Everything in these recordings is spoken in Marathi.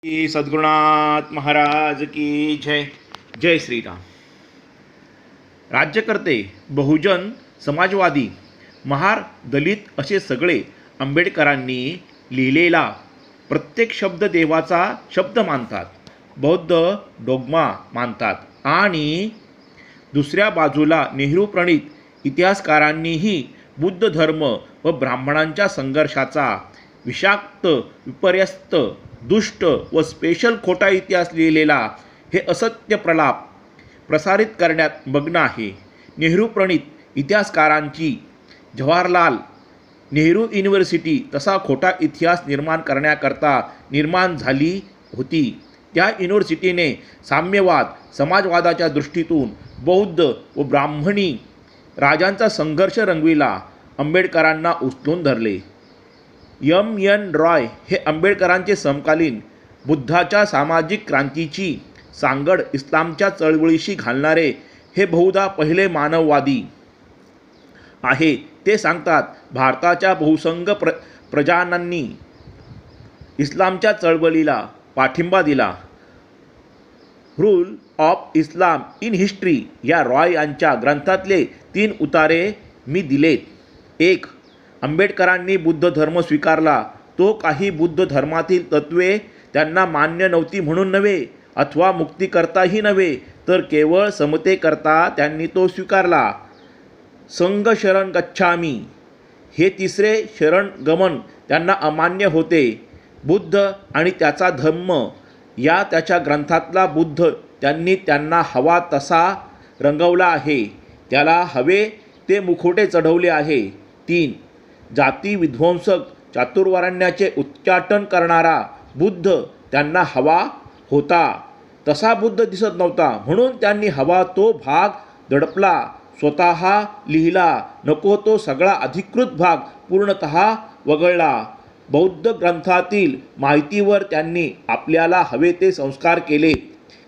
की सद्गुरुनाथ महाराज की जय. जय श्रीराम. राज्यकर्ते, बहुजन, समाजवादी, महार, दलित असे सगळे आंबेडकरांनी लिहिलेला प्रत्येक शब्द देवाचा शब्द मानतात. बौद्ध डोग्मा मानतात आणि दुसऱ्या बाजूला नेहरू प्रणीत इतिहासकारांनीही बुद्ध धर्म व ब्राह्मणांच्या संघर्षाचा विषाक्त, विपर्यस्त, दुष्ट व स्पेशल खोटा इतिहास लिहिलेला हे असत्य प्रलाप प्रसारित करण्यात मग्न आहे. नेहरू प्रणीत इतिहासकारांची जवाहरलाल नेहरू युनिव्हर्सिटी तसा खोटा इतिहास निर्माण करण्याकरता निर्माण झाली होती. त्या युनिव्हर्सिटीने साम्यवाद, समाजवादाच्या दृष्टीतून बौद्ध व ब्राह्मणी राजांचा संघर्ष रंगविला. आंबेडकरांना उचलून धरले. एम. रॉय हे आंबेडकरांचे समकालीन, बुद्धाच्या सामाजिक क्रांतीची सांगड इस्लामच्या चळवळीशी घालणारे हे बहुधा पहिले मानववादी आहे. ते सांगतात, भारताच्या बहुसंघ प्रजाजनांनी इस्लामच्या चळवळीला पाठिंबा दिला. Rule of Islam in history या रॉय यांच्या ग्रंथातले 3 उतारे मी दिलेत. 1. आंबेडकरांनी बुद्ध धर्म स्वीकारला. तो काही बुद्ध धर्मातील तत्त्वे त्यांना मान्य नव्हती म्हणून नव्हे, अथवा मुक्तीकरताही नव्हे, तर केवळ समतेकरता त्यांनी तो स्वीकारला. संघ शरण गच्छामी हे तिसरे शरणगमन त्यांना अमान्य होते. बुद्ध आणि त्याचा धम्म या त्याच्या ग्रंथातला बुद्ध त्यांनी त्यांना हवा तसा रंगवला आहे. त्याला हवे ते मुखवटे चढवले आहे. 3. जाती विध्वंसक चातुर्वर्ण्याचे उच्चाटन करणारा बुद्ध त्यांना हवा होता. तसा बुद्ध दिसत नव्हता म्हणून त्यांनी हवा तो भाग दडपला, स्वतः लिहिला. नको तो सगळा अधिकृत भाग पूर्णतः वगळला. बौद्ध ग्रंथातील माहितीवर त्यांनी आपल्याला हवे ते संस्कार केले.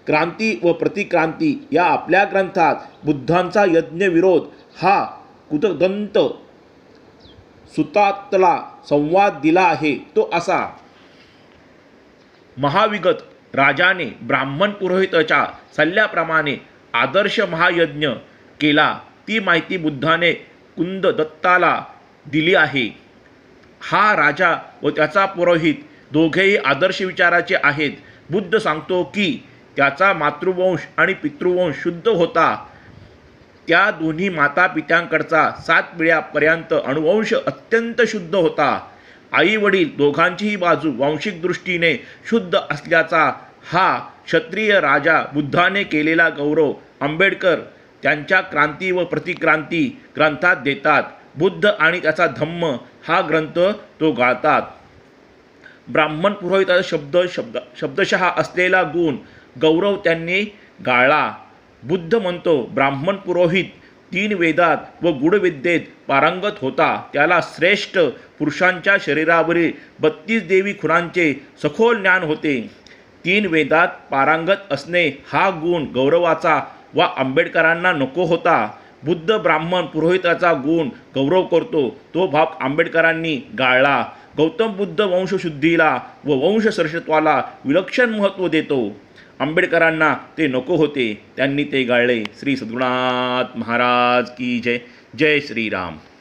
क्रांती व प्रतिक्रांती या आपल्या ग्रंथात बुद्धांचा यज्ञविरोध हा कुतदंत सुतातला संवाद दिला आहे. तो असा: महाविगत राजाने ब्राह्मण पुरोहिताच्या सल्ल्याप्रमाणे आदर्श महायज्ञ केला. ती माहिती बुद्धाने कुंददत्ताला दिली आहे. हा राजा व त्याचा पुरोहित दोघेही आदर्श विचाराचे आहेत. बुद्ध सांगतो की त्याचा मातृवंश आणि पितृवंश शुद्ध होता. त्या दोन्ही माता पित्यांकडचा 7 पिढ्यापर्यंत अनुवंश अत्यंत शुद्ध होता. आई वडील दोघांचीही बाजू वांशिक दृष्टीने शुद्ध असल्याचा हा क्षत्रिय राजा बुद्धाने केलेला गौरव आंबेडकर त्यांच्या क्रांती व प्रतिक्रांती ग्रंथात देतात. बुद्ध आणि त्याचा धम्म हा ग्रंथ तो गाळतात. ब्राह्मण पुरोहिताचा शब्दशः असलेला गुण गौरव त्यांनी गाळला. बुद्ध म्हणतो, ब्राह्मण पुरोहित 3 वेदात व गूढविद्येत पारंगत होता. त्याला श्रेष्ठ पुरुषांच्या शरीरावरील 32 देवी खुणांचे सखोल ज्ञान होते. 3 वेदात पारंगत असणे हा गुण गौरवाचा वा आंबेडकरांना नको होता. बुद्ध ब्राह्मण पुरोहिताचा गुण गौरव करतो. तो भाग आंबेडकरांनी गाळला. गौतम बुद्ध वंशशुद्धीला व वंशश्रेष्ठत्वाला विलक्षण महत्त्व देतो. आंबेडकरांना ते नको होते. त्यांनी ते गाळले. श्री सद्गुरुनाथ महाराज की जय. जय श्रीराम.